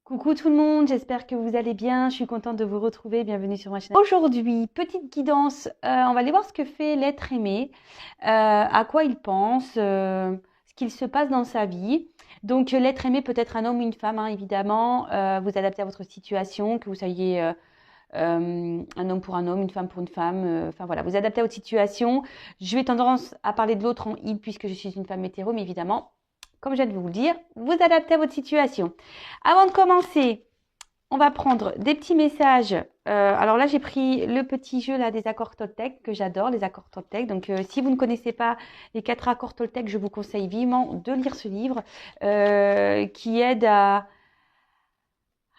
Coucou tout le monde, j'espère que vous allez bien. Je suis contente de vous retrouver. Bienvenue sur ma chaîne. Aujourd'hui, petite guidance. On va aller voir ce que fait l'être aimé, à quoi il pense, ce qu'il se passe dans sa vie. Donc, l'être aimé peut être un homme ou une femme, hein, évidemment. Vous adaptez à votre situation, que vous soyez un homme pour un homme, une femme pour une femme. Enfin voilà, vous adaptez à votre situation. Je vais tendance à parler de l'autre en il puisque je suis une femme hétéro, mais évidemment, comme je viens de vous le dire, vous adaptez à votre situation. Avant de commencer, on va prendre des petits messages. Alors là, j'ai pris le petit jeu là des accords Toltec que j'adore, les accords Toltec. Donc, si vous ne connaissez pas les 4 accords Toltec, je vous conseille vivement de lire ce livre qui aide à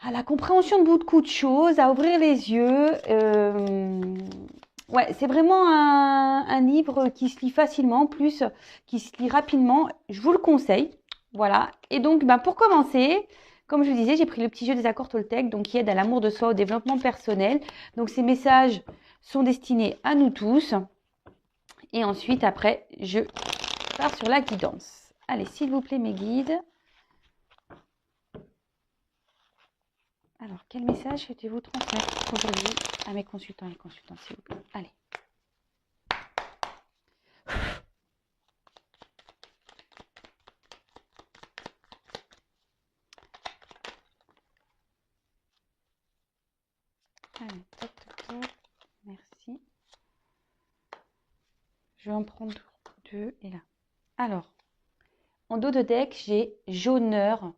la compréhension de beaucoup de choses, à ouvrir les yeux. Ouais, c'est vraiment un livre qui se lit facilement, plus qui se lit rapidement. Je vous le conseille. Voilà. Et donc, pour commencer, comme je vous disais, j'ai pris le petit jeu des accords Toltec, donc qui aide à l'amour de soi, au développement personnel. Donc, ces messages sont destinés à nous tous. Et ensuite, après, je pars sur la guidance. Allez, s'il vous plaît, mes guides. Alors, quel message souhaitez-vous transmettre aujourd'hui à mes consultants et consultantes, s'il vous plaît? Allez. Allez, toc, toc, toc. Merci. Je vais en prendre 2 et là. Alors, en dos de deck, j'ai jauneur,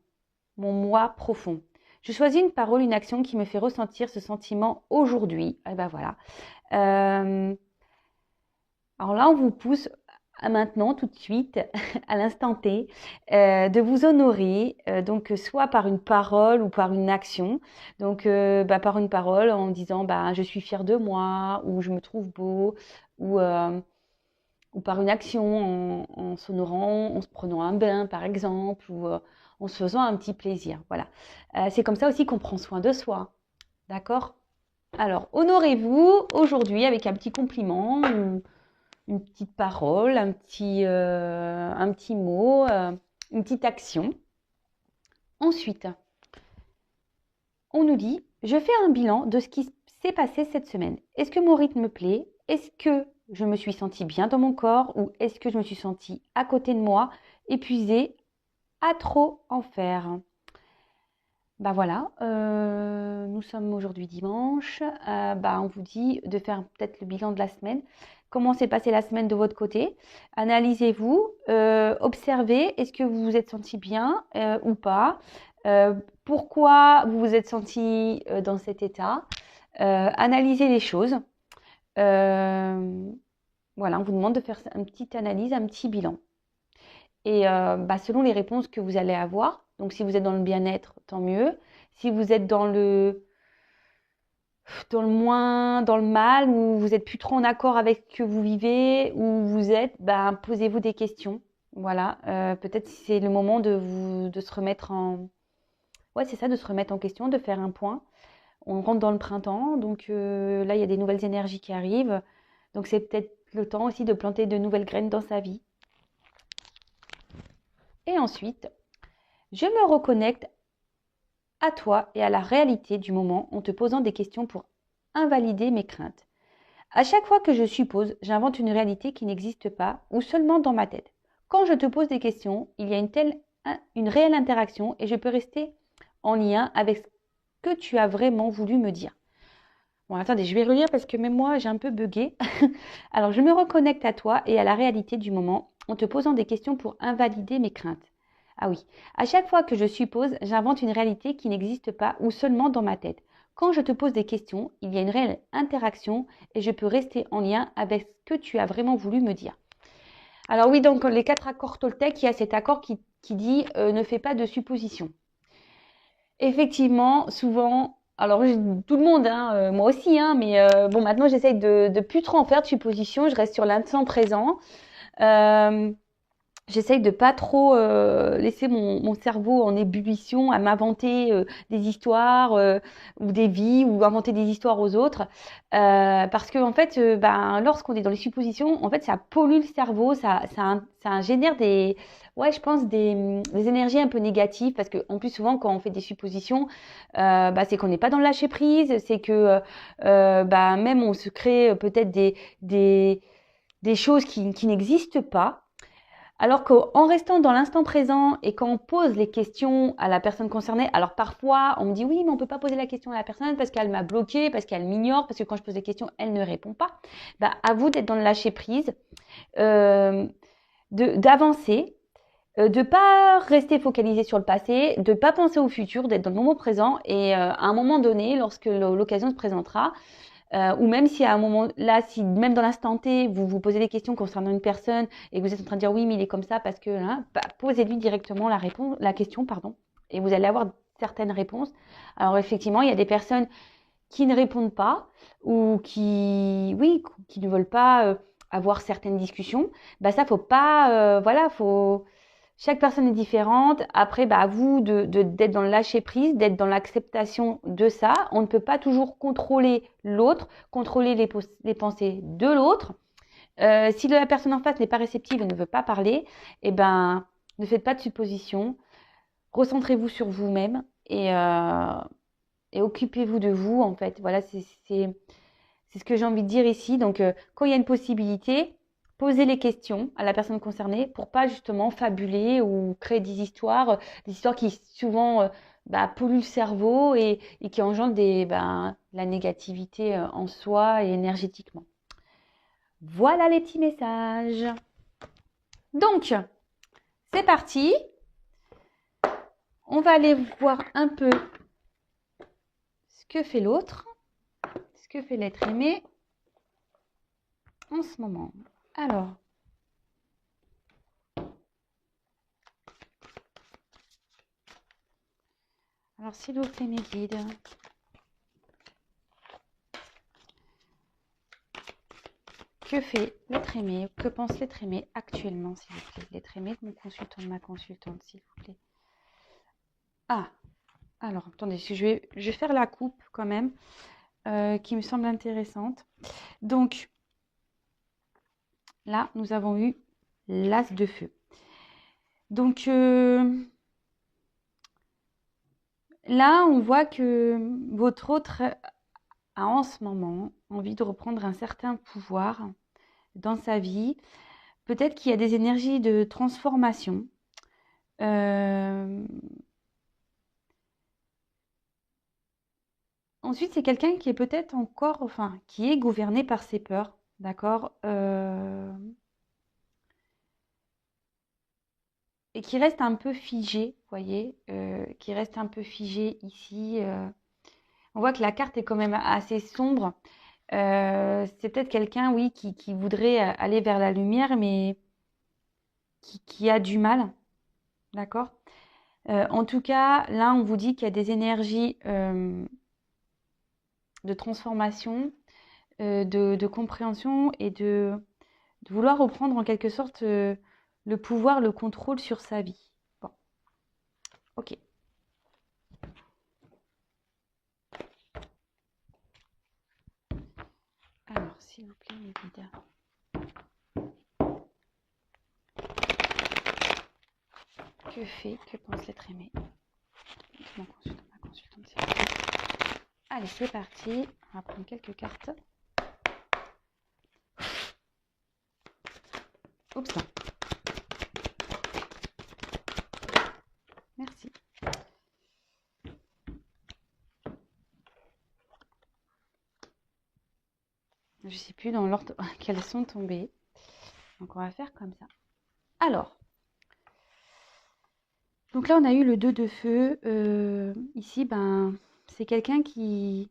mon moi profond. Je choisis une parole, une action qui me fait ressentir ce sentiment aujourd'hui. Et ben voilà. Alors là, on vous pousse à maintenant, tout de suite, à l'instant T, de vous honorer, donc soit par une parole ou par une action. Donc par une parole en disant je suis fière de moi, ou je me trouve beau, ou par une action en s'honorant, en se prenant un bain par exemple, ou en se faisant un petit plaisir. Voilà. C'est comme ça aussi qu'on prend soin de soi. D'accord? Alors, honorez-vous aujourd'hui avec un petit compliment, une petite parole, un petit mot, une petite action. Ensuite, on nous dit, je fais un bilan de ce qui s'est passé cette semaine. Est-ce que mon rythme me plaît? Est-ce que je me suis sentie bien dans mon corps ou est-ce que je me suis sentie à côté de moi, épuisée, à trop en faire? Voilà, nous sommes aujourd'hui dimanche. On vous dit de faire peut-être le bilan de la semaine. Comment s'est passée la semaine de votre côté? Analysez-vous, observez, est-ce que vous vous êtes senti bien ou pas? Pourquoi vous vous êtes senti dans cet état? Analysez les choses. Voilà, on vous demande de faire une petite analyse, un petit bilan. Et selon les réponses que vous allez avoir, donc si vous êtes dans le bien-être, tant mieux. Si vous êtes dans le moins, dans le mal, ou vous êtes plus trop en accord avec ce que vous vivez, ou vous êtes, posez-vous des questions. Voilà, peut-être si c'est le moment de se remettre en... Ouais, c'est ça, de se remettre en question, de faire un point. On rentre dans le printemps, donc là, il y a des nouvelles énergies qui arrivent. Donc c'est peut-être le temps aussi de planter de nouvelles graines dans sa vie. Et ensuite, je me reconnecte à toi et à la réalité du moment en te posant des questions pour invalider mes craintes. À chaque fois que je suppose, j'invente une réalité qui n'existe pas ou seulement dans ma tête. Quand je te pose des questions, il y a une réelle interaction et je peux rester en lien avec ce que tu as vraiment voulu me dire. Bon, attendez, je vais relire parce que même moi, j'ai un peu bugué. Alors, je me reconnecte à toi et à la réalité du moment en te posant des questions pour invalider mes craintes. Ah oui, à chaque fois que je suppose, j'invente une réalité qui n'existe pas ou seulement dans ma tête. Quand je te pose des questions, il y a une réelle interaction et je peux rester en lien avec ce que tu as vraiment voulu me dire. Alors oui, donc les 4 accords Toltec, il y a cet accord qui dit ne fais pas de suppositions. Effectivement, souvent, alors tout le monde, hein, moi aussi, hein, mais maintenant j'essaye de plus trop en faire de suppositions, je reste sur l'instant présent. J'essaye de pas trop laisser mon cerveau en ébullition à m'inventer des histoires ou des vies ou inventer des histoires aux autres. Parce que en fait, ben, lorsqu'on est dans les suppositions, en fait, ça pollue le cerveau, ça génère des, ouais, je pense des énergies un peu négatives. Parce que en plus souvent, quand on fait des suppositions, bah, c'est qu'on n'est pas dans le lâcher prise, c'est que bah, même on se crée peut-être des choses qui n'existent pas. Alors qu'en restant dans l'instant présent et quand on pose les questions à la personne concernée, alors parfois on me dit oui, mais on peut pas poser la question à la personne parce qu'elle m'a bloqué, parce qu'elle m'ignore, parce que quand je pose des questions, elle ne répond pas. Bah, à vous d'être dans le lâcher prise, euh, d'avancer, de pas rester focalisé sur le passé, de pas penser au futur, d'être dans le moment présent et à un moment donné, lorsque l'occasion se présentera, ou même si à un moment là, si même dans l'instant T, vous vous posez des questions concernant une personne et que vous êtes en train de dire oui, mais il est comme ça parce que hein, bah, posez-lui directement la question, pardon, et vous allez avoir certaines réponses. Alors effectivement, il y a des personnes qui ne répondent pas ou oui, qui ne veulent pas avoir certaines discussions. Bah ça, faut pas, voilà, faut chaque personne est différente. Après, bah, à vous d'être dans le lâcher prise, d'être dans l'acceptation de ça. On ne peut pas toujours contrôler l'autre, contrôler les pensées de l'autre. Si la personne en face n'est pas réceptive et ne veut pas parler, eh ben, ne faites pas de suppositions. Recentrez-vous sur vous-même et occupez-vous de vous, en fait. Voilà, c'est ce que j'ai envie de dire ici. Donc, quand il y a une possibilité, posez les questions à la personne concernée pour pas justement fabuler ou créer des histoires qui souvent bah, polluent le cerveau et qui engendrent la négativité en soi et énergétiquement. Voilà les petits messages. Donc, c'est parti. On va aller voir un peu ce que fait l'autre, ce que fait l'être aimé en ce moment. Alors s'il vous plaît mes guides, que fait l'être aimé? Que pense l'être aimé actuellement, s'il vous plaît? L'être aimé de mon consultant, de ma consultante, s'il vous plaît. Ah, alors attendez, je vais faire la coupe quand même, qui me semble intéressante. Donc là, nous avons eu l'as de feu. Donc là, on voit que votre autre a en ce moment envie de reprendre un certain pouvoir dans sa vie. Peut-être qu'il y a des énergies de transformation. Ensuite, c'est quelqu'un qui est peut-être encore, enfin, qui est gouverné par ses peurs, d'accord, et qui reste un peu figé, vous voyez, qui reste un peu figé ici. On voit que la carte est quand même assez sombre. C'est peut-être quelqu'un, oui, qui voudrait aller vers la lumière, mais qui a du mal, d'accord? En tout cas, là, on vous dit qu'il y a des énergies de transformation, de compréhension et de vouloir reprendre en quelque sorte le pouvoir, le contrôle sur sa vie. Bon, ok. Alors, s'il vous plaît, mes guides. Que pense l'être aimé? Mon consultant, ma consultante, s'il vous plaît. Allez, c'est parti. On va prendre quelques cartes. Oups. Merci. Je ne sais plus dans l'ordre qu'elles sont tombées. Donc, on va faire comme ça. Alors, donc là, on a eu le 2 de feu. Ici, ben, c'est quelqu'un qui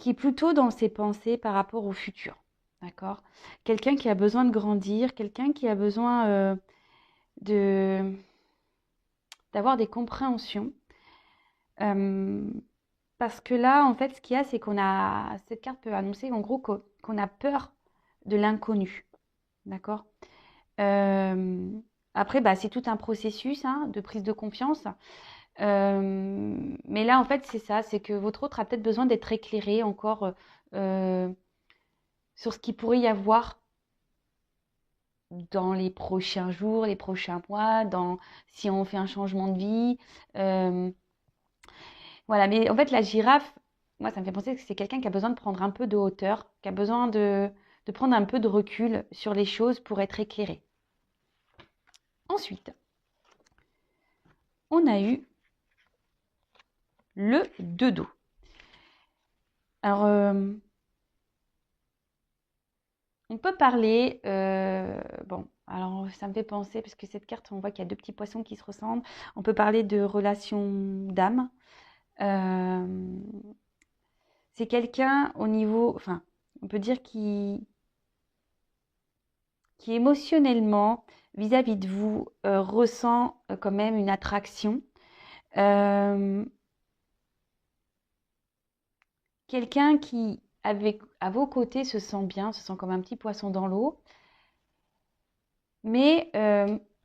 est plutôt dans ses pensées par rapport au futur. D'accord? Quelqu'un qui a besoin de grandir, quelqu'un qui a besoin de d'avoir des compréhensions. Parce que là, en fait, ce qu'il y a, c'est cette carte peut annoncer en gros qu'on a peur de l'inconnu. D'accord? Après, bah, c'est tout un processus hein, de prise de confiance. Mais là, en fait, c'est ça, c'est que votre autre a peut-être besoin d'être éclairé encore sur ce qu'il pourrait y avoir dans les prochains jours, les prochains mois, si on fait un changement de vie. Euh, voilà, mais en fait, la girafe, moi, ça me fait penser que c'est quelqu'un qui a besoin de prendre un peu de hauteur, qui a besoin de prendre un peu de recul sur les choses pour être éclairé. Ensuite, on a eu le 2 dos. Alors, on peut parler, bon, alors ça me fait penser, parce que cette carte, on voit qu'il y a deux petits poissons qui se ressemblent. On peut parler de relation d'âme. C'est quelqu'un au niveau, enfin, on peut dire qui émotionnellement, vis-à-vis de vous, ressent quand même une attraction. Euh, Quelqu'un qui, à vos côtés, se sent bien, se sent comme un petit poisson dans l'eau. Mais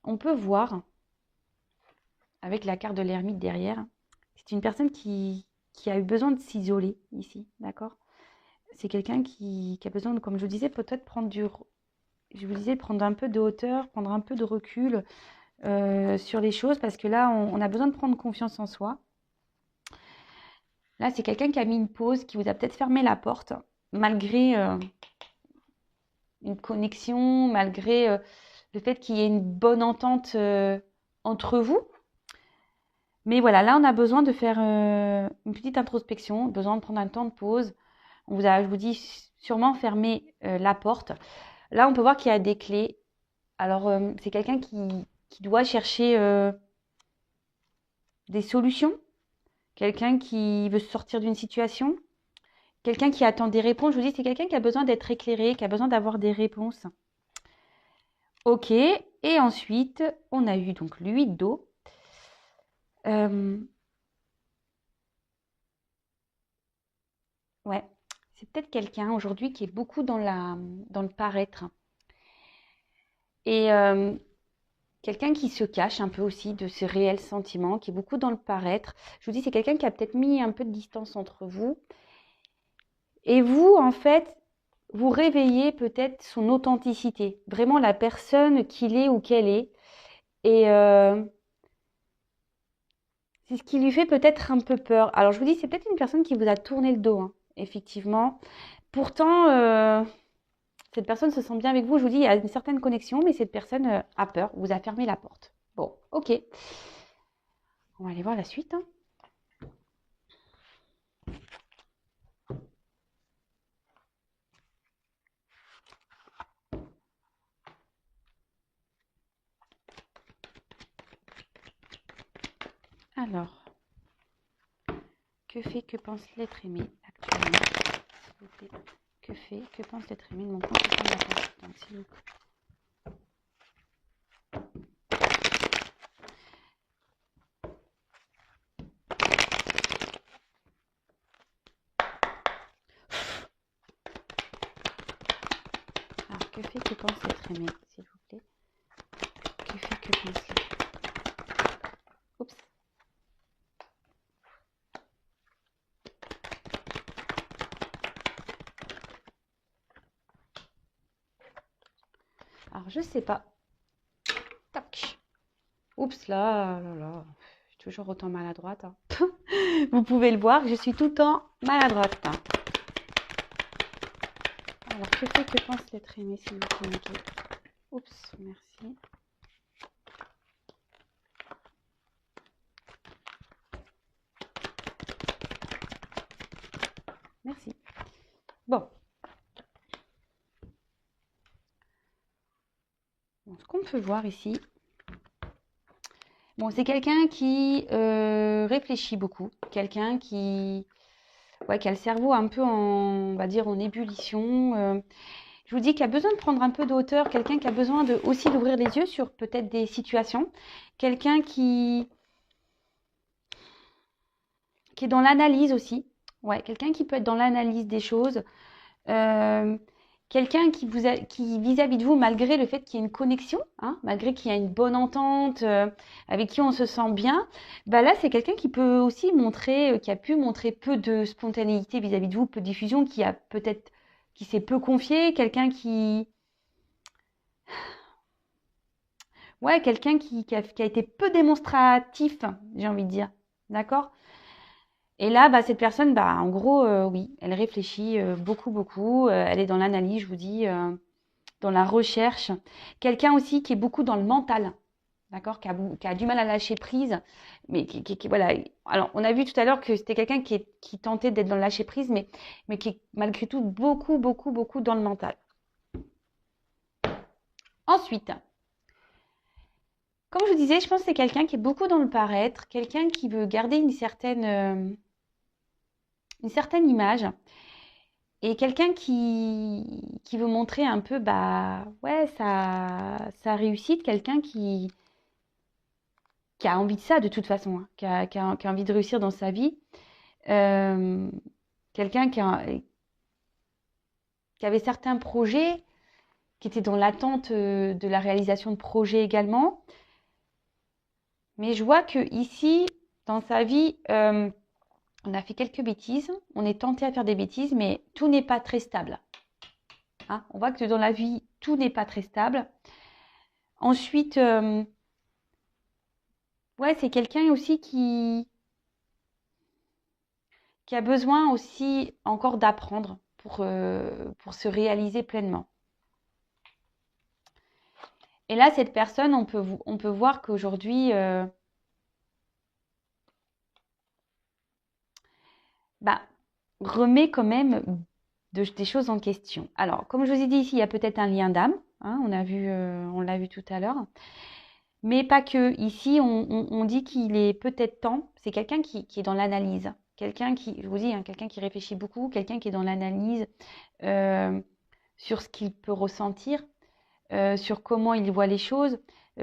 on peut voir, avec la carte de l'ermite derrière, c'est une personne qui a eu besoin de s'isoler ici, d'accord? C'est quelqu'un qui a besoin, comme je vous disais, peut-être je vous disais, prendre un peu de hauteur, prendre un peu de recul sur les choses, parce que là, on a besoin de prendre confiance en soi. Là, c'est quelqu'un qui a mis une pause, qui vous a peut-être fermé la porte, malgré une connexion, malgré le fait qu'il y ait une bonne entente entre vous. Mais voilà, là, on a besoin de faire une petite introspection, besoin de prendre un temps de pause. Je vous dis, sûrement fermer la porte. Là, on peut voir qu'il y a des clés. Alors, c'est quelqu'un qui doit chercher des solutions, quelqu'un qui veut sortir d'une situation, quelqu'un qui attend des réponses. Je vous dis, c'est quelqu'un qui a besoin d'être éclairé, qui a besoin d'avoir des réponses. Ok, et ensuite, on a eu donc l'huile d'eau. Ouais, c'est peut-être quelqu'un aujourd'hui qui est beaucoup dans le paraître. Et quelqu'un qui se cache un peu aussi de ses réels sentiments, qui est beaucoup dans le paraître. Je vous dis, c'est quelqu'un qui a peut-être mis un peu de distance entre vous. Et vous, en fait, vous réveillez peut-être son authenticité, vraiment la personne qu'il est ou qu'elle est. Et c'est ce qui lui fait peut-être un peu peur. Alors je vous dis, c'est peut-être une personne qui vous a tourné le dos, hein, effectivement. Pourtant, cette personne se sent bien avec vous. Je vous dis, il y a une certaine connexion, mais cette personne a peur, vous a fermé la porte. Bon, ok. On va aller voir la suite, hein. Alors, que pense l'être aimé actuellement, s'il vous plaît? Que pense l'être aimé de mon consultant de la consultante, s'il vous plaît? Alors, que pense l'être aimé, s'il vous plaît? Que pense l'être? Oups. Alors, je sais pas. Tac. Oups, là. Je suis toujours autant maladroite, hein. Vous pouvez le voir, je suis tout le temps maladroite, hein. Alors, que pense l'être aimé, s'il vous plaît? Oups, merci. Merci. Bon. Ce qu'on peut voir ici, bon, c'est quelqu'un qui réfléchit beaucoup, quelqu'un qui a le cerveau un peu on va dire, en ébullition. Je vous dis qu'il a besoin de prendre un peu de hauteur, quelqu'un qui a besoin aussi d'ouvrir les yeux sur peut-être des situations, quelqu'un qui est dans l'analyse aussi, ouais, quelqu'un qui peut être dans l'analyse des choses, quelqu'un qui vis-à-vis de vous, malgré le fait qu'il y ait une connexion, hein, malgré qu'il y a une bonne entente, avec qui on se sent bien, bah là, c'est quelqu'un qui peut aussi montrer, qui a pu montrer peu de spontanéité vis-à-vis de vous, peu de diffusion, qui s'est peu confié, quelqu'un qui a été peu démonstratif, j'ai envie de dire. D'accord? Et là, bah, cette personne, bah, en gros, oui, elle réfléchit beaucoup, beaucoup. Elle est dans l'analyse, je vous dis, dans la recherche. Quelqu'un aussi qui est beaucoup dans le mental, d'accord? Qui a du mal à lâcher prise, mais voilà. Alors, on a vu tout à l'heure que c'était quelqu'un qui tentait d'être dans le lâcher prise, mais qui est malgré tout beaucoup, beaucoup, beaucoup dans le mental. Ensuite, comme je vous disais, je pense que c'est quelqu'un qui est beaucoup dans le paraître, quelqu'un qui veut garder une certaine image et quelqu'un qui veut montrer un peu bah ouais sa réussite, quelqu'un qui a envie de ça de toute façon, hein, qui a envie de réussir dans sa vie, euh, quelqu'un qui avait certains projets, qui était dans l'attente de la réalisation de projets également. Mais je vois que ici, dans sa vie, on a fait quelques bêtises, on est tenté à faire des bêtises, mais tout n'est pas très stable. Hein, on voit que dans la vie, tout n'est pas très stable. Ensuite, ouais, c'est quelqu'un aussi qui a besoin aussi encore d'apprendre pour se réaliser pleinement. Et là, cette personne, on peut voir qu'aujourd'hui, bah, remet quand même des choses en question. Alors, comme je vous ai dit ici, il y a peut-être un lien d'âme. Hein, on l'a vu tout à l'heure. Mais pas que. Ici, on dit qu'il est peut-être temps. C'est quelqu'un qui est dans l'analyse. Quelqu'un qui, je vous dis, hein, quelqu'un qui réfléchit beaucoup, quelqu'un qui est dans l'analyse euh, sur ce qu'il peut ressentir, sur comment il voit les choses,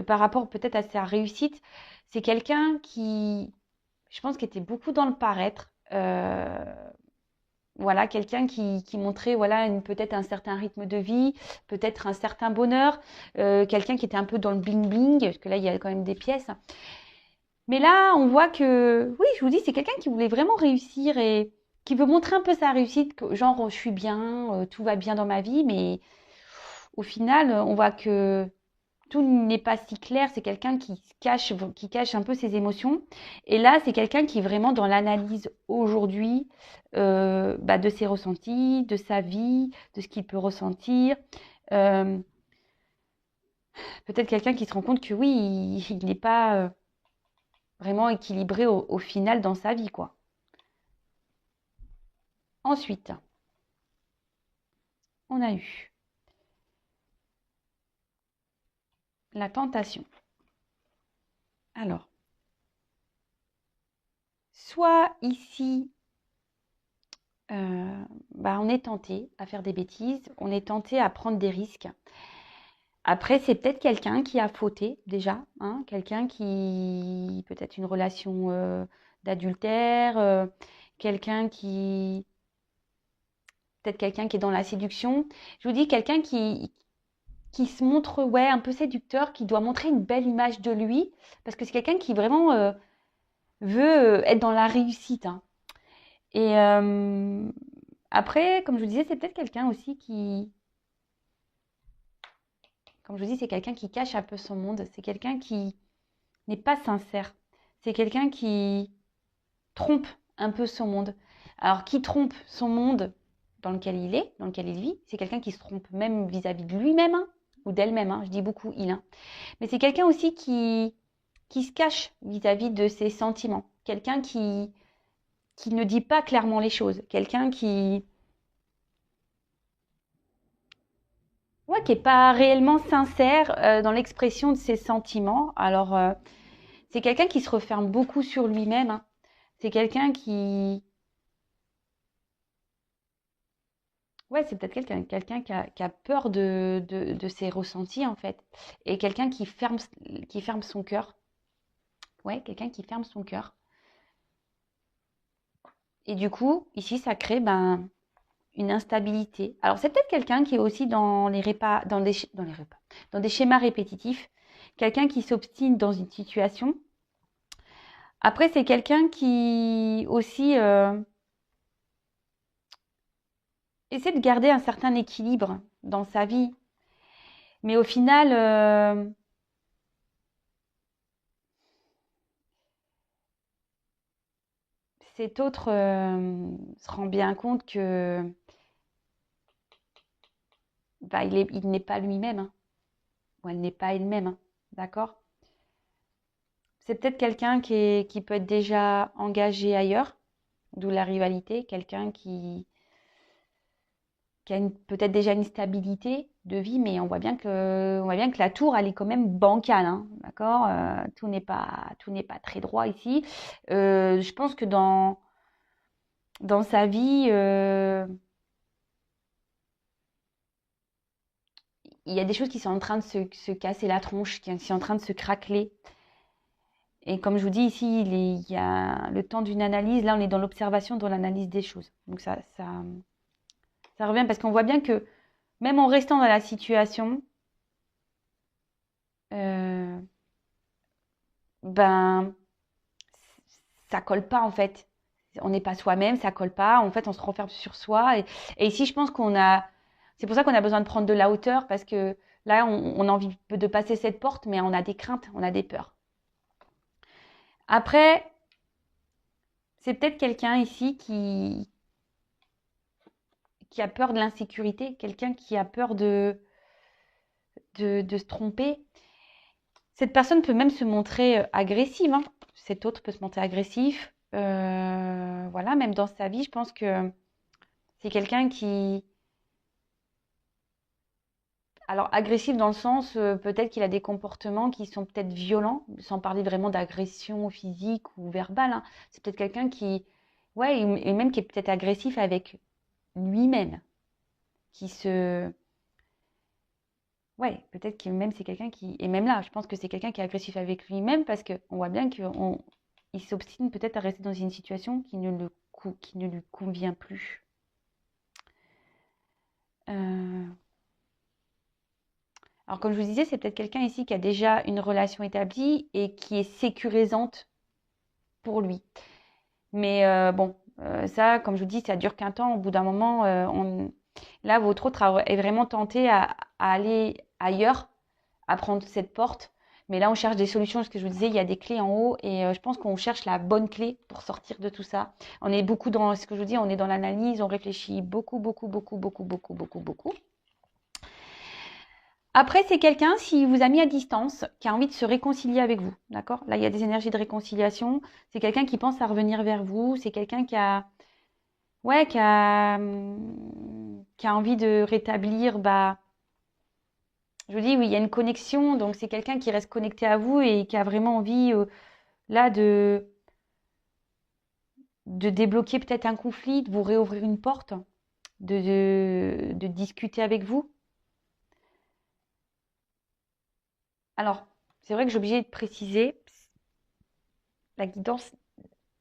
par rapport peut-être à sa réussite. C'est quelqu'un qui, je pense, qui était beaucoup dans le paraître. Voilà, quelqu'un qui montrait voilà, peut-être un certain rythme de vie, peut-être un certain bonheur, quelqu'un qui était un peu dans le bling-bling, parce que là, il y a quand même des pièces. Mais là, on voit que, oui, je vous dis, c'est quelqu'un qui voulait vraiment réussir et qui veut montrer un peu sa réussite, genre, je suis bien, tout va bien dans ma vie, mais au final, on voit que tout n'est pas si clair. C'est quelqu'un qui cache un peu ses émotions. Et là, c'est quelqu'un qui est vraiment dans l'analyse aujourd'hui bah, de ses ressentis, de sa vie, de ce qu'il peut ressentir. Euh, Peut-être quelqu'un qui se rend compte que oui, il n'est pas vraiment équilibré au final dans sa vie, quoi. Ensuite, on a eu la tentation. Alors, soit ici, bah, on est tenté à faire des bêtises, on est tenté à prendre des risques. Après, c'est peut-être quelqu'un qui a fauté déjà, hein, quelqu'un qui, peut-être une relation d'adultère, quelqu'un peut-être quelqu'un qui est dans la séduction. Je vous dis quelqu'un qui se montre, ouais, un peu séducteur, qui doit montrer une belle image de lui, parce que c'est quelqu'un qui vraiment veut être dans la réussite. Hein. Et après, comme je vous disais, c'est peut-être quelqu'un aussi comme je vous dis, c'est quelqu'un qui cache un peu son monde. C'est quelqu'un qui n'est pas sincère. C'est quelqu'un qui trompe un peu son monde. Alors, qui trompe son monde dans lequel il est, dans lequel il vit, c'est quelqu'un qui se trompe même vis-à-vis de lui-même hein, ou d'elle-même. Hein, je dis beaucoup il. Hein. Mais c'est quelqu'un aussi qui se cache vis-à-vis de ses sentiments. Quelqu'un qui ne dit pas clairement les choses. Quelqu'un qui ouais, qui n'est pas réellement sincère dans l'expression de ses sentiments. Alors, c'est quelqu'un qui se referme beaucoup sur lui-même. Hein. C'est quelqu'un qui... Ouais, c'est peut-être quelqu'un qui a peur de ses ressentis, en fait. Et quelqu'un qui ferme son cœur. Ouais, quelqu'un qui ferme son cœur. Et du coup, ici, ça crée ben, une instabilité. Alors, c'est peut-être quelqu'un qui est aussi dans les dans des schémas répétitifs, quelqu'un qui s'obstine dans une situation. Après, c'est quelqu'un qui aussi essaie de garder un certain équilibre dans sa vie. Mais au final, cet autre se rend bien compte que bah, il n'est pas lui-même, hein, ou elle n'est pas elle-même, hein, d'accord? C'est peut-être quelqu'un qui peut être déjà engagé ailleurs, d'où la rivalité, quelqu'un qui a peut-être déjà une stabilité de vie, mais on voit bien que la tour, elle est quand même bancale, hein, d'accord? Tout n'est pas très droit ici. Je pense que dans sa vie, il y a des choses qui sont en train de se casser la tronche, qui sont en train de se craqueler. Et comme je vous dis ici, il y a le temps d'une analyse. Là, on est dans l'observation, dans l'analyse des choses. Donc ça revient parce qu'on voit bien que même en restant dans la situation, euh, ben, ça colle pas en fait. On n'est pas soi-même, ça colle pas. En fait, on se renferme sur soi. Et ici, je pense c'est pour ça qu'on a besoin de prendre de la hauteur parce que là, on a envie de passer cette porte, mais on a des craintes, on a des peurs. Après, c'est peut-être quelqu'un ici qui a peur de l'insécurité, quelqu'un qui a peur de se tromper. Cette personne peut même se montrer agressive, hein. Cet autre peut se montrer agressif. Voilà, même dans sa vie, je pense que c'est quelqu'un qui... Alors, agressif dans le sens, peut-être qu'il a des comportements qui sont peut-être violents, sans parler vraiment d'agression physique ou verbale, hein. C'est peut-être quelqu'un qui... Ouais, et même qui est peut-être agressif avec lui-même, qui se... Ouais, peut-être que même c'est quelqu'un qui... Et même là, je pense que c'est quelqu'un qui est agressif avec lui-même parce qu'on voit bien qu'il s'obstine peut-être à rester dans une situation qui ne lui convient plus. Euh, Alors, comme je vous disais, c'est peut-être quelqu'un ici qui a déjà une relation établie et qui est sécurisante pour lui. Mais bon, ça, comme je vous dis, ça dure qu'un temps. Au bout d'un moment, là, votre autre est vraiment tenté à aller ailleurs, à prendre cette porte. Mais là, on cherche des solutions. Ce que je vous disais, il y a des clés en haut et je pense qu'on cherche la bonne clé pour sortir de tout ça. On est beaucoup dans ce que je vous dis, on est dans l'analyse, on réfléchit beaucoup, beaucoup, beaucoup, beaucoup, beaucoup, beaucoup, beaucoup. Après, c'est quelqu'un, s'il vous a mis à distance, qui a envie de se réconcilier avec vous. D'accord? Là, il y a des énergies de réconciliation. C'est quelqu'un qui pense à revenir vers vous. C'est quelqu'un ouais, qui a envie de rétablir, bah, je vous dis, oui, il y a une connexion. Donc, c'est quelqu'un qui reste connecté à vous et qui a vraiment envie, là, de débloquer peut-être un conflit, de vous réouvrir une porte, de discuter avec vous. Alors, c'est vrai que j'ai obligé de préciser, la guidance,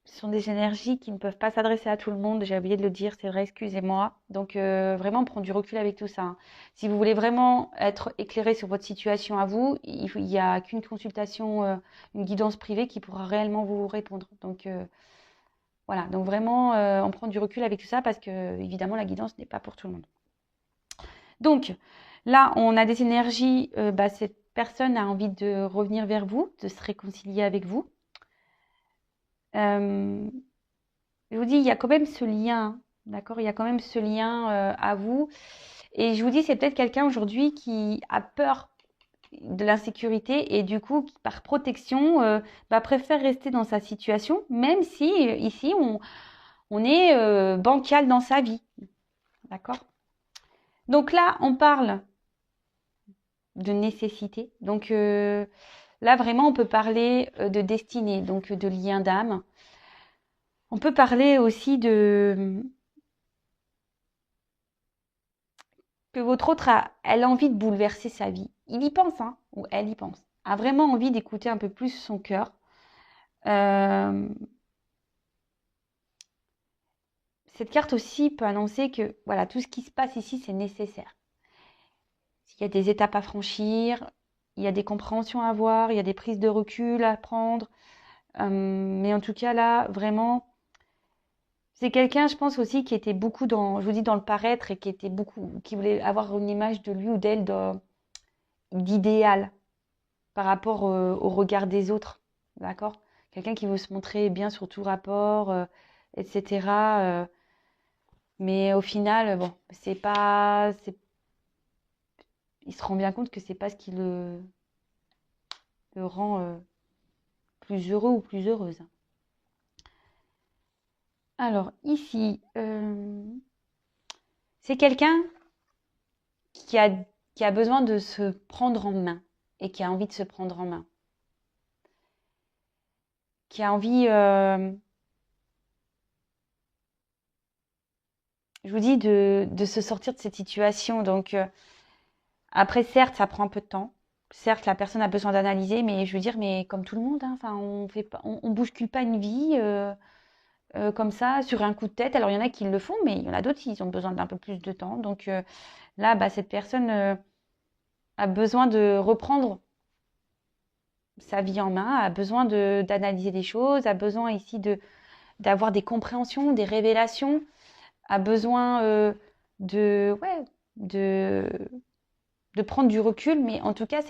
ce sont des énergies qui ne peuvent pas s'adresser à tout le monde. J'ai oublié de le dire, c'est vrai, excusez-moi. Donc, vraiment prendre du recul avec tout ça, hein. Si vous voulez vraiment être éclairé sur votre situation à vous, il n'y a qu'une consultation, une guidance privée qui pourra réellement vous répondre. Donc, voilà. Donc, vraiment, on prend du recul avec tout ça parce que, évidemment, la guidance n'est pas pour tout le monde. Donc, là, on a des énergies. Bah, cette personne a envie de revenir vers vous, de se réconcilier avec vous. Euh, Je vous dis, il y a quand même ce lien, d'accord? Il y a quand même ce lien à vous. Et je vous dis, c'est peut-être quelqu'un aujourd'hui qui a peur de l'insécurité et du coup, qui, par protection, bah, préfère rester dans sa situation, même si ici, on est bancal dans sa vie, d'accord? Donc là, on parle de nécessité. Donc là, vraiment, on peut parler de destinée, donc de lien d'âme. On peut parler aussi que votre autre elle a envie de bouleverser sa vie. Il y pense, hein, ou elle y pense. A vraiment envie d'écouter un peu plus son cœur. Euh, cette carte aussi peut annoncer que voilà, tout ce qui se passe ici, c'est nécessaire. Il y a des étapes à franchir, il y a des compréhensions à avoir, il y a des prises de recul à prendre. Mais en tout cas, là, vraiment, c'est quelqu'un, je pense aussi, qui était beaucoup dans, je vous dis, dans le paraître et qui était beaucoup, qui voulait avoir une image de lui ou d'elle d'idéal par rapport au regard des autres. D'accord? Quelqu'un qui veut se montrer bien sur tout rapport, etc. Mais au final, bon, il se rend bien compte que c'est pas ce qui le rend plus heureux ou plus heureuse. Alors ici, c'est quelqu'un qui a, qui a besoin de se prendre en main et qui a envie de se prendre en main. Qui a envie, je vous dis, de se sortir de cette situation. Donc après, certes, ça prend un peu de temps. Certes, la personne a besoin d'analyser, mais je veux dire, mais comme tout le monde, hein, enfin, on fait pas, on bouscule pas une vie comme ça sur un coup de tête. Alors il y en a qui le font, mais il y en a d'autres qui ont besoin d'un peu plus de temps. Donc là, bah, cette personne a besoin de reprendre sa vie en main, a besoin d'analyser des choses, a besoin ici d'avoir des compréhensions, des révélations, a besoin ouais, de, de prendre du recul. Mais en tout cas,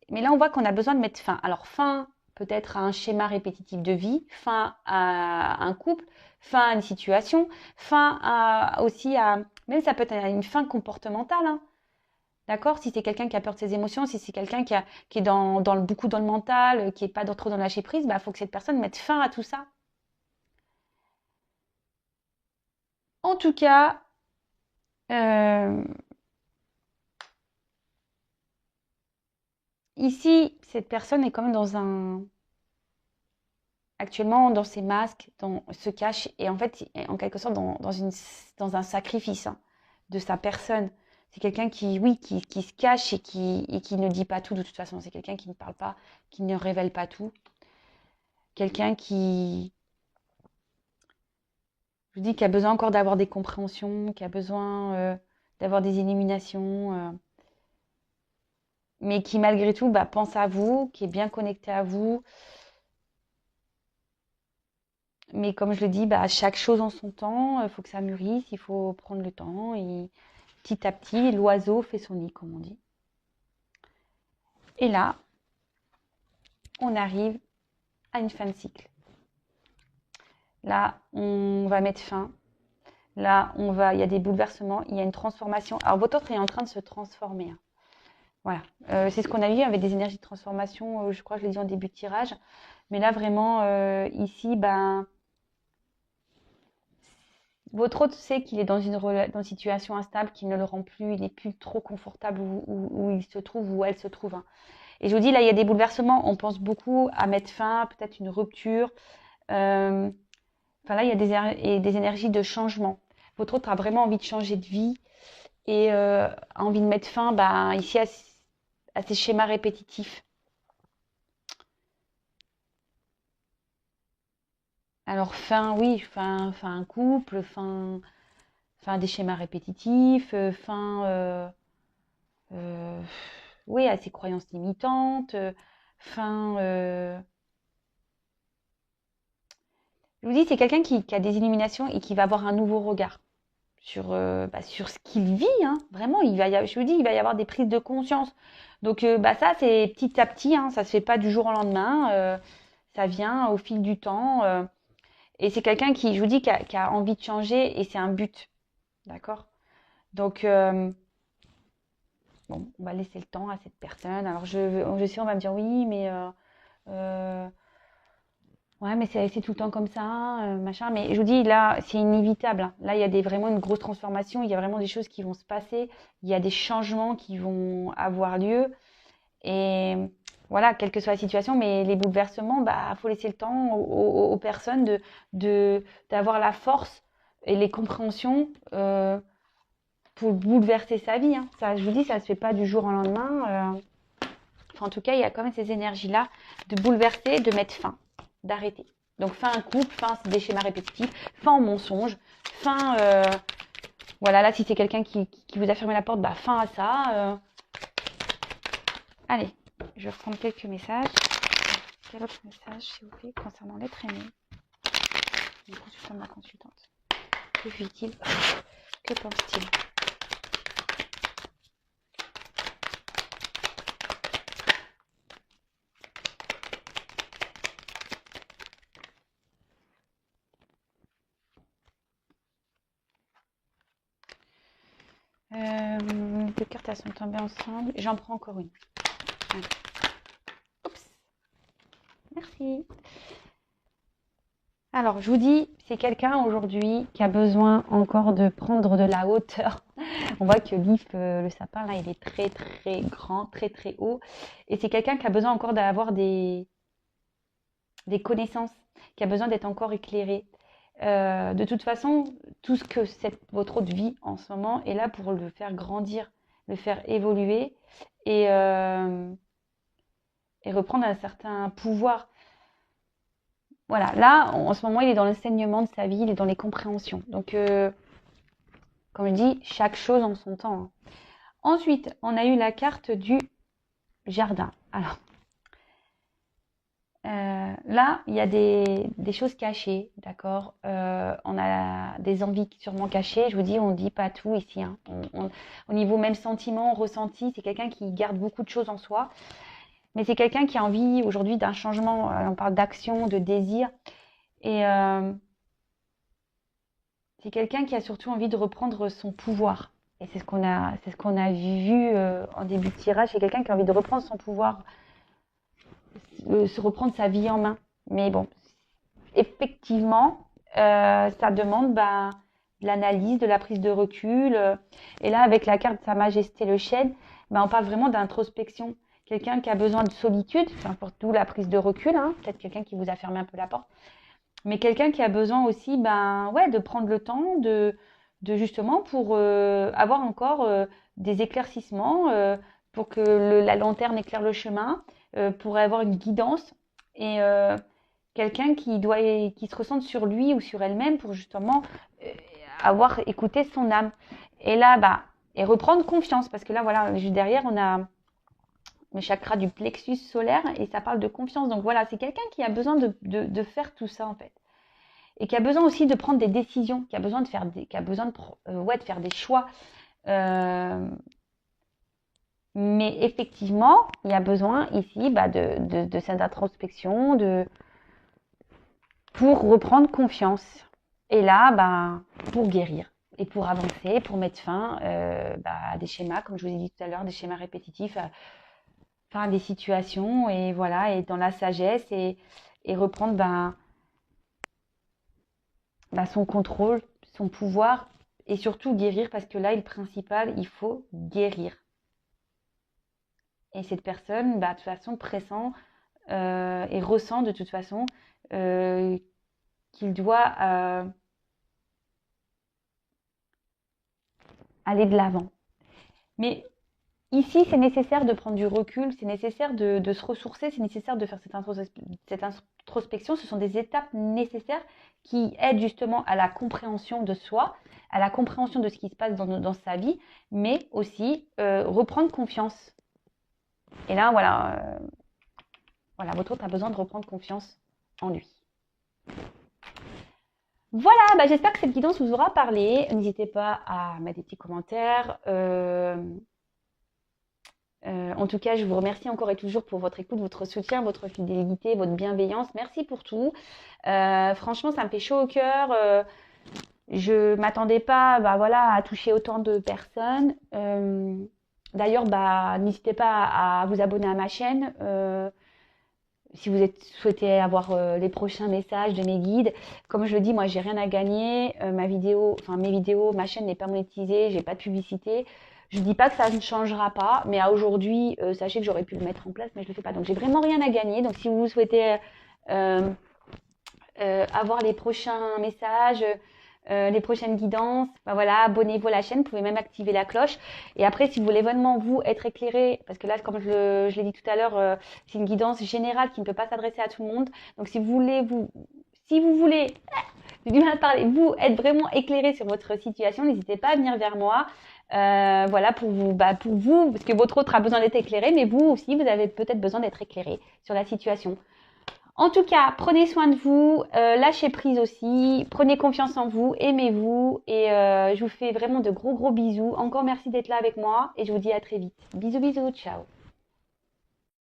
mais là, on voit qu'on a besoin de mettre fin. Alors, fin peut-être à un schéma répétitif de vie, fin à un couple, fin à une situation, aussi à... Même ça peut être une fin comportementale, hein. D'accord? Si c'est quelqu'un qui a peur de ses émotions, si c'est quelqu'un qui est beaucoup dans le mental, qui n'est pas trop dans le lâcher prise, bah, faut que cette personne mette fin à tout ça. En tout cas, ici, cette personne est quand même actuellement dans ses masques, se cache et en fait, en quelque sorte, dans un sacrifice hein, de sa personne. C'est quelqu'un qui se cache et qui ne dit pas tout de toute façon. C'est quelqu'un qui ne parle pas, qui ne révèle pas tout. Quelqu'un je vous dis, qui a besoin encore d'avoir des compréhensions, qui a besoin d'avoir des illuminations, mais qui malgré tout bah, pense à vous, qui est bien connecté à vous. Mais comme je le dis, bah, chaque chose en son temps, il faut que ça mûrisse, il faut prendre le temps. Et petit à petit, l'oiseau fait son nid, comme on dit. Et là, on arrive à une fin de cycle. Là, on va mettre fin. Là, il y a des bouleversements, il y a une transformation. Alors, votre autre est en train de se transformer. Hein. Voilà. C'est ce qu'on a vu avec des énergies de transformation. Je crois que je l'ai dit en début de tirage. Mais là, vraiment, ici, ben, votre autre sait qu'il est dans une situation instable qui ne le rend plus, il n'est plus trop confortable où il se trouve, où elle se trouve. Hein. Et je vous dis, là, il y a des bouleversements. On pense beaucoup à mettre fin, peut-être une rupture. Enfin, là, il y a des énergies de changement. Votre autre a vraiment envie de changer de vie et a envie de mettre fin bah, ici à ces schémas répétitifs. Alors, oui, fin un couple, fin des schémas répétitifs, euh, oui, à ses croyances limitantes, fin. Je vous dis, c'est quelqu'un qui a des illuminations et qui va avoir un nouveau regard sur ce qu'il vit. Hein. Vraiment, je vous dis, il va y avoir des prises de conscience. Donc, ça, c'est petit à petit. Hein, ça se fait pas du jour au lendemain. Ça vient au fil du temps. Et c'est quelqu'un qui, je vous dis, qui a envie de changer et c'est un but. D'accord? Donc, bon, on va laisser le temps à cette personne. Alors, je sais, on va me dire oui, mais ouais, mais c'est tout le temps comme ça, machin. Mais je vous dis, là, c'est inévitable. Hein. Là, il y a vraiment une grosse transformation. Il y a vraiment des choses qui vont se passer. Il y a des changements qui vont avoir lieu. Et voilà, quelle que soit la situation, mais les bouleversements, bah, faut laisser le temps aux personnes d'avoir la force et les compréhensions pour bouleverser sa vie. Hein. Ça, je vous dis, ça se fait pas du jour au lendemain. Enfin, en tout cas, il y a quand même ces énergies-là de bouleverser, de mettre fin, d'arrêter. Donc fin un couple, fin des schémas répétitifs, fin au mensonge, fin voilà, là si c'est quelqu'un qui vous a fermé la porte, bah fin à ça. Allez, je vais reprendre quelques messages. Quel autre message s'il vous plaît concernant l'être aimé? Le consultant de ma consultante. Que vit-il? Que pense-t-il? Deux cartes elles sont tombées ensemble. J'en prends encore une. Allez. Oups. Merci. Alors, je vous dis, c'est quelqu'un aujourd'hui qui a besoin encore de prendre de la hauteur. On voit que l'if, le sapin, là, il est très, très grand, très, très haut. Et c'est quelqu'un qui a besoin encore d'avoir des connaissances, qui a besoin d'être encore éclairé. De toute façon, tout ce que votre autre vie en ce moment est là pour le faire grandir, le faire évoluer et reprendre un certain pouvoir. Voilà, là, en ce moment, il est dans l'enseignement de sa vie, il est dans les compréhensions. Donc, comme je dis, chaque chose en son temps. Hein. Ensuite, on a eu la carte du jardin. Alors, là, il y a des choses cachées, d'accord. On a des envies sûrement cachées. Je vous dis, on ne dit pas tout ici. Hein. Au niveau même sentiment, ressenti, c'est quelqu'un qui garde beaucoup de choses en soi. Mais c'est quelqu'un qui a envie aujourd'hui d'un changement. On parle d'action, de désir. Et c'est quelqu'un qui a surtout envie de reprendre son pouvoir. Et c'est ce qu'on a vu en début de tirage. C'est quelqu'un qui a envie de reprendre son pouvoir, se reprendre sa vie en main. Mais bon, effectivement, ça demande de l'analyse, de la prise de recul. Et là, avec la carte Sa Majesté le Chêne, on parle vraiment d'introspection. Quelqu'un qui a besoin de solitude, peu importe d'où la prise de recul, hein, peut-être quelqu'un qui vous a fermé un peu la porte, mais quelqu'un qui a besoin aussi de prendre le temps de justement pour avoir encore des éclaircissements, pour que la lanterne éclaire le chemin, pour avoir une guidance et quelqu'un qui se ressente sur lui ou sur elle-même pour justement avoir écouté son âme. Et là, et reprendre confiance, parce que là, voilà, juste derrière, on a le chakra du plexus solaire et ça parle de confiance. Donc voilà, c'est quelqu'un qui a besoin de faire tout ça en fait. Et qui a besoin aussi de prendre des décisions, qui a besoin de faire de faire des choix. Mais effectivement, il y a besoin ici de cette introspection, pour reprendre confiance. Et là, pour guérir et pour avancer, pour mettre fin à des schémas, comme je vous ai dit tout à l'heure, des schémas répétitifs, à des situations, et voilà, et dans la sagesse, et reprendre son contrôle, son pouvoir, et surtout guérir, parce que là, le principal, il faut guérir. Et cette personne, de toute façon, pressent et ressent de toute façon qu'il doit aller de l'avant. Mais ici, c'est nécessaire de prendre du recul, c'est nécessaire de se ressourcer, c'est nécessaire de faire cette introspection. Ce sont des étapes nécessaires qui aident justement à la compréhension de soi, à la compréhension de ce qui se passe dans sa vie, mais aussi reprendre confiance. Et là, voilà, votre autre a besoin de reprendre confiance en lui. Voilà, j'espère que cette guidance vous aura parlé. N'hésitez pas à mettre des petits commentaires. En tout cas, je vous remercie encore et toujours pour votre écoute, votre soutien, votre fidélité, votre bienveillance. Merci pour tout. Franchement, ça me fait chaud au cœur. Je m'attendais pas à toucher autant de personnes. D'ailleurs, n'hésitez pas à vous abonner à ma chaîne. Si vous souhaitez avoir les prochains messages de mes guides. Comme je le dis, moi, j'ai rien à gagner. Mes vidéos, ma chaîne n'est pas monétisée, j'ai pas de publicité. Je dis pas que ça ne changera pas, mais à aujourd'hui, sachez que j'aurais pu le mettre en place, mais je le fais pas. Donc, j'ai vraiment rien à gagner. Donc, si vous souhaitez avoir les prochains messages, les prochaines guidances, abonnez-vous à la chaîne, vous pouvez même activer la cloche. Et après, si vous voulez vraiment être éclairé, parce que là, comme je l'ai dit tout à l'heure, c'est une guidance générale qui ne peut pas s'adresser à tout le monde. Donc, si vous voulez Si vous voulez, j'ai du mal à parler, vous être vraiment éclairé sur votre situation, n'hésitez pas à venir vers moi. Voilà, pour vous, parce que votre autre a besoin d'être éclairé, mais vous aussi, vous avez peut-être besoin d'être éclairé sur la situation. En tout cas, prenez soin de vous, lâchez prise aussi, prenez confiance en vous, aimez-vous et je vous fais vraiment de gros bisous. Encore merci d'être là avec moi et je vous dis à très vite. Bisous, ciao.